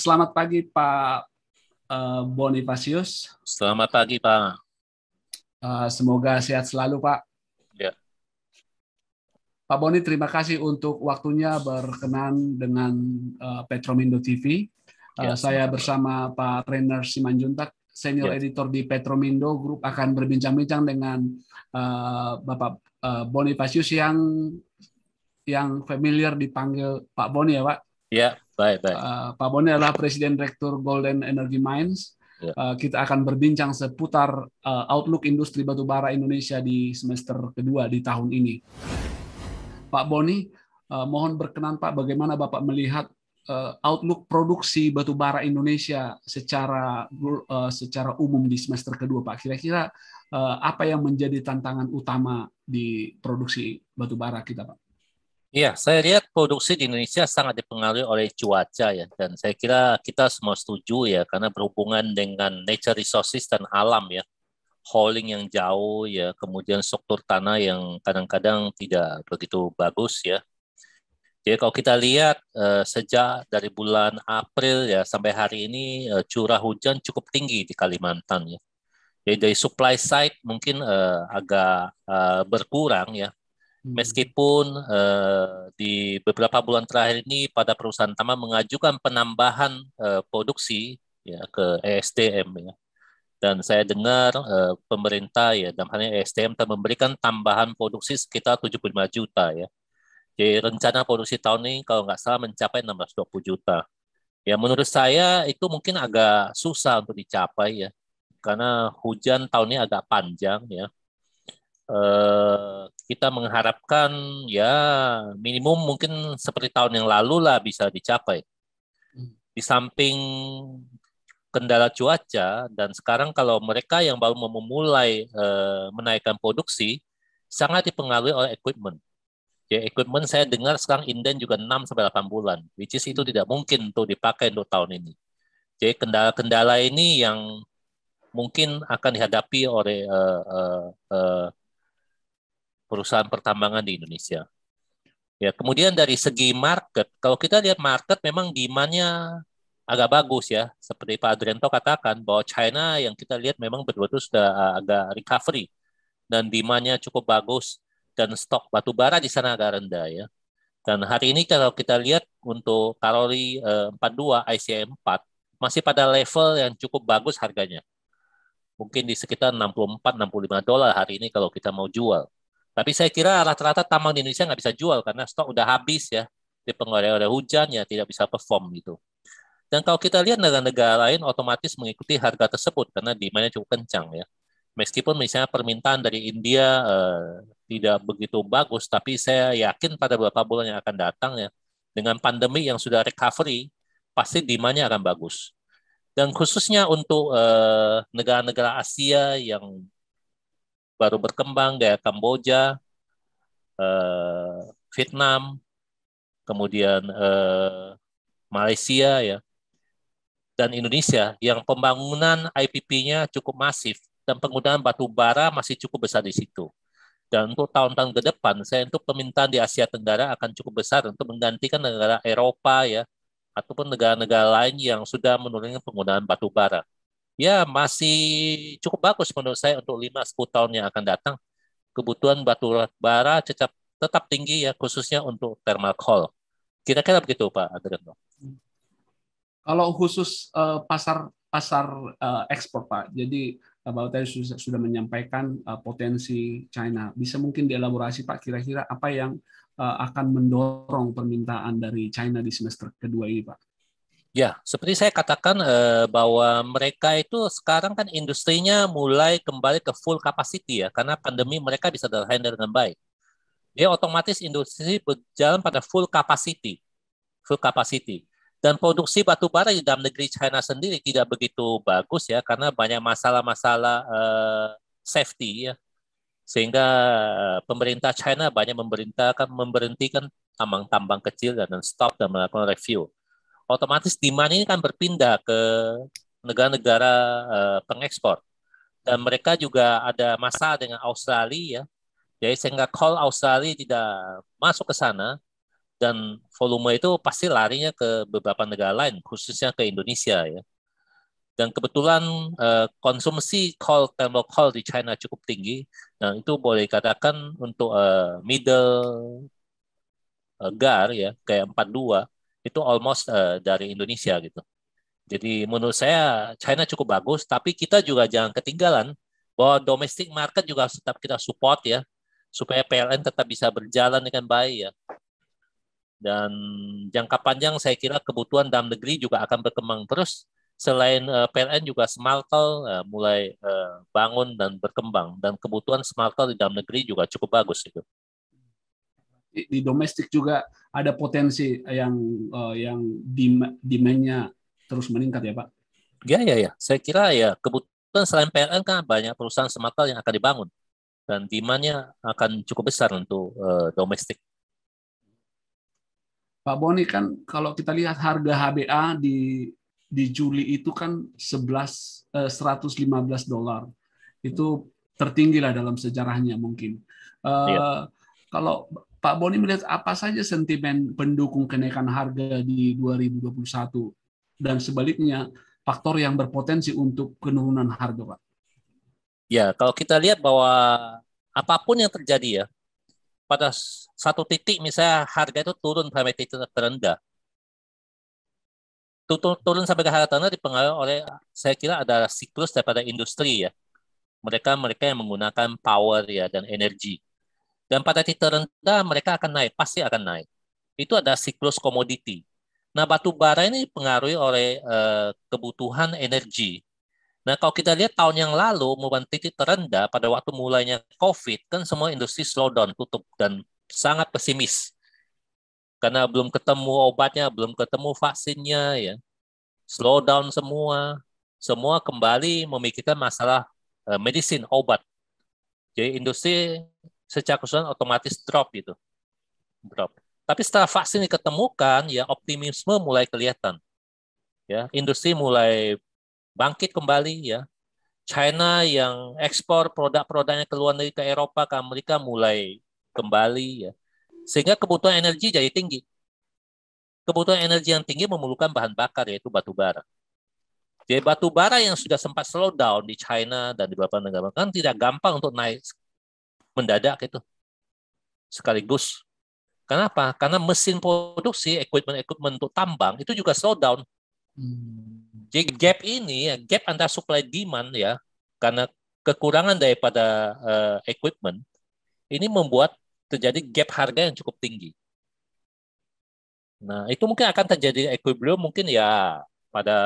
Selamat pagi Pak Bonifasius. Selamat pagi, Pak. Semoga sehat selalu Pak. Ya, Pak Boni, terima kasih untuk waktunya berkenan dengan Petromindo TV. ya, Saya sama-sama. bersama Pak Rainer Simanjuntak, Senior Ya, Editor di Petromindo Group, akan berbincang-bincang dengan Bapak Bonifasius yang familiar dipanggil Pak Boni ya Pak. ya, baik. Pak Boni adalah Presiden Direktur Golden Energy Mines. Ya, Kita akan berbincang seputar outlook industri batubara Indonesia di semester kedua di tahun ini. Pak Boni, mohon berkenan Pak, bagaimana Bapak melihat outlook produksi batubara Indonesia secara umum di semester kedua Pak? Kira-kira apa yang menjadi tantangan utama di produksi batubara kita Pak? ya, saya lihat produksi di Indonesia sangat dipengaruhi oleh cuaca ya, dan saya kira kita semua setuju ya, karena berhubungan dengan nature resources dan alam ya, hauling yang jauh ya, kemudian struktur tanah yang kadang-kadang tidak begitu bagus ya. Jadi kalau kita lihat sejak dari bulan April ya sampai hari ini curah hujan cukup tinggi di Kalimantan ya. Jadi dari supply side mungkin agak berkurang ya. Meskipun di beberapa bulan terakhir ini pada perusahaan tambang mengajukan penambahan produksi ya ke ESDM ya. Dan saya dengar pemerintah ya dalam hal ini ESDM telah memberikan tambahan produksi sekitar 75 juta ya. Jadi rencana produksi tahun ini kalau nggak salah mencapai 620 juta. Ya menurut saya itu mungkin agak susah untuk dicapai ya karena hujan tahun ini agak panjang ya. Kita mengharapkan ya minimum mungkin seperti tahun yang lalu lah bisa dicapai. Di samping kendala cuaca dan sekarang kalau mereka yang baru mau memulai menaikkan produksi sangat dipengaruhi oleh equipment. Ya, equipment saya dengar sekarang inden juga 6 sampai 8 bulan, which is itu tidak mungkin untuk dipakai untuk tahun ini. Jadi kendala-kendala ini yang mungkin akan dihadapi oleh perusahaan pertambangan di Indonesia. Ya, kemudian dari segi market, kalau kita lihat market memang demand-nya agak bagus ya. Seperti Pak Adrianto katakan bahwa China yang kita lihat memang betul-betul sudah agak recovery dan demand-nya cukup bagus dan stok batu bara di sana agak rendah ya. Dan hari ini kalau kita lihat untuk kalori 42 ICE 4 masih pada level yang cukup bagus harganya. Mungkin di sekitar 64-65 dolar hari ini kalau kita mau jual. Tapi saya kira rata-rata tambang di Indonesia nggak bisa jual karena stok udah habis ya. Dipengaruhi oleh hujan ya tidak bisa perform gitu. Dan kalau kita lihat negara-negara lain otomatis mengikuti harga tersebut karena demand-nya cukup kencang ya. Meskipun misalnya permintaan dari India tidak begitu bagus, tapi saya yakin pada beberapa bulan yang akan datang ya, dengan pandemi yang sudah recovery, pasti demand-nya akan bagus. Dan khususnya untuk negara-negara Asia yang baru berkembang, kayak Kamboja, Vietnam, kemudian Malaysia ya, dan Indonesia yang pembangunan IPP-nya cukup masif dan penggunaan batu bara masih cukup besar di situ. Dan untuk tahun-tahun ke depan, saya untuk permintaan di Asia Tenggara akan cukup besar untuk menggantikan negara Eropa ya, ataupun negara-negara lain yang sudah menurunkan penggunaan batu bara. Ya, masih cukup bagus menurut saya untuk 5-10 tahun yang akan datang. Kebutuhan batu bara tetap tinggi ya, khususnya untuk thermal coal. Kira-kira begitu Pak Adriano. Kalau khusus pasar pasar ekspor Pak, jadi Bapak tadi sudah menyampaikan potensi China. Bisa mungkin dielaborasi Pak, kira-kira apa yang akan mendorong permintaan dari China di semester kedua ini Pak? Ya, seperti saya katakan bahwa mereka itu sekarang kan industrinya mulai kembali ke full capacity ya, karena pandemi mereka bisa terhandle dengan baik. Dia otomatis industri berjalan pada full capacity. Dan produksi batu bara di dalam negeri China sendiri tidak begitu bagus ya, karena banyak masalah-masalah safety ya, sehingga pemerintah China banyak memberhentikan tambang-tambang kecil dan stop dan melakukan review. Otomatis demand ini kan berpindah ke negara-negara pengekspor dan mereka juga ada masalah dengan Australia ya, jadi sehingga coal Australia tidak masuk ke sana dan volume itu pasti larinya ke beberapa negara lain, khususnya ke Indonesia ya. Dan kebetulan konsumsi thermal coal di China cukup tinggi, dan itu boleh dikatakan untuk middle GAR ya kayak 42 itu almost dari Indonesia gitu. Jadi menurut saya China cukup bagus, tapi kita juga jangan ketinggalan bahwa domestic market juga harus tetap kita support ya, supaya PLN tetap bisa berjalan dengan baik ya. Dan jangka panjang saya kira kebutuhan dalam negeri juga akan berkembang terus. Selain PLN juga smelter mulai bangun dan berkembang, dan kebutuhan smelter di dalam negeri juga cukup bagus itu. Di domestik juga ada potensi yang demand-nya terus meningkat ya Pak? Ya. Saya kira ya kebutuhan selain PLN kan banyak perusahaan smelter yang akan dibangun dan demand-nya akan cukup besar untuk domestik. Pak Boni, kan kalau kita lihat harga HBA di Juli itu kan $115. Itu tertinggi lah dalam sejarahnya mungkin. Iya. Kalau Pak Boni melihat apa saja sentimen pendukung kenaikan harga di 2021 dan sebaliknya faktor yang berpotensi untuk penurunan harga, Pak? Ya, kalau kita lihat bahwa apapun yang terjadi ya, pada satu titik misalnya harga itu turun sampai titik terendah. Turun sampai ke harga terendah dipengaruhi oleh, saya kira ada siklus daripada industri ya. Mereka yang menggunakan power ya dan energi. Dan pada titik terendah mereka akan naik, pasti akan naik. Itu ada siklus komoditi. Nah, batu bara ini dipengaruhi oleh kebutuhan energi. Nah, kalau kita lihat tahun yang lalu, merupakan titik terendah pada waktu mulainya COVID, kan semua industri slowdown, tutup, dan sangat pesimis. Karena belum ketemu obatnya, belum ketemu vaksinnya, ya. Slowdown semua. Semua kembali memikirkan masalah medicine, obat. Jadi industri secara keseluruhan otomatis drop gitu. Drop. Tapi setelah vaksin diketemukan, ya optimisme mulai kelihatan. Ya, industri mulai bangkit kembali ya. China yang ekspor produk-produknya ke luar negeri, ke Eropa, ke Amerika mulai kembali ya. Sehingga kebutuhan energi jadi tinggi. Kebutuhan energi yang tinggi memerlukan bahan bakar yaitu batu bara. Jadi batu bara yang sudah sempat slow down di China dan di beberapa negara kan tidak gampang untuk naik mendadak itu sekaligus. Kenapa? Karena mesin produksi, equipment untuk tambang itu juga slow down. Jadi gap ini, gap antara supply demand ya, karena kekurangan daripada equipment, ini membuat terjadi gap harga yang cukup tinggi. Nah, itu mungkin akan terjadi equilibrium mungkin ya pada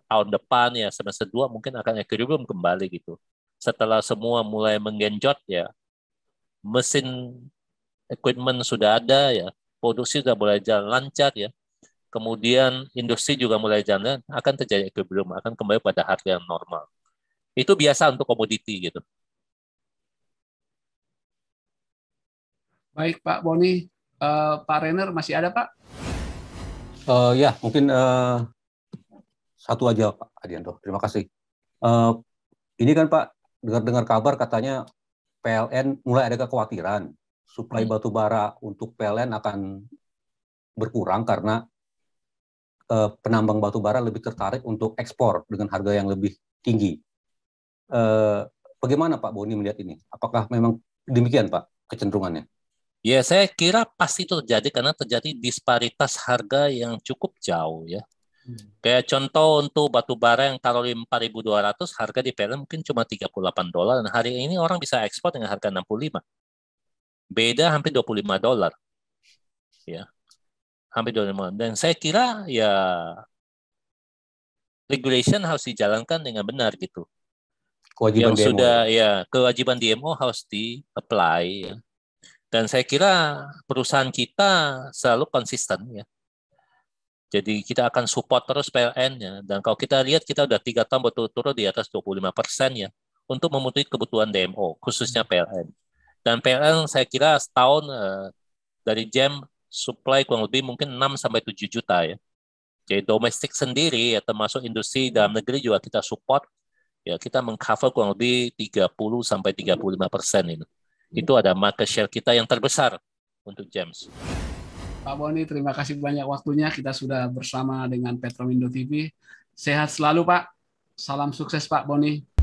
tahun depan ya, semester 2 mungkin akan equilibrium kembali gitu. Setelah semua mulai menggenjot ya, mesin equipment sudah ada ya, produksi sudah mulai jalan lancar ya. Kemudian industri juga mulai jalan, akan terjadi equilibrium, akan kembali pada harga yang normal. Itu biasa untuk komoditi gitu. Baik Pak Boni, Pak Renner masih ada Pak? Ya, mungkin satu aja Pak Adianto. Terima kasih. Ini kan Pak, dengar kabar katanya PLN mulai ada kekhawatiran suplai batu bara untuk PLN akan berkurang karena penambang batu bara lebih tertarik untuk ekspor dengan harga yang lebih tinggi. Bagaimana Pak Boni melihat ini? Apakah memang demikian Pak kecenderungannya? Ya, saya kira pasti itu terjadi karena terjadi disparitas harga yang cukup jauh ya. Kayak contoh untuk batu bara yang kalori 4.200, harga di PLN mungkin cuma $38, dan hari ini orang bisa ekspor dengan harga 65. Beda hampir $25. Ya. Hampir 25. Dan saya kira ya regulation harus dijalankan dengan benar gitu. Kewajiban yang DMO sudah ya kewajiban DMO harus di-apply ya. Dan saya kira perusahaan kita selalu konsisten ya. Jadi kita akan support terus PLN-nya. Dan kalau kita lihat kita udah 3 tahun berturut-turut di atas 25% ya untuk memenuhi kebutuhan DMO, khususnya PLN. Dan PLN saya kira setahun dari jam supply kurang lebih mungkin 6-7 juta ya. Jadi domestik sendiri ya termasuk industri dalam negeri juga kita support. Ya kita mengcover kurang lebih 30-35% ini. Itu ada market share kita yang terbesar untuk James. Pak Boni, terima kasih banyak waktunya. Kita sudah bersama dengan Petromindo TV. Sehat selalu, Pak. Salam sukses, Pak Boni.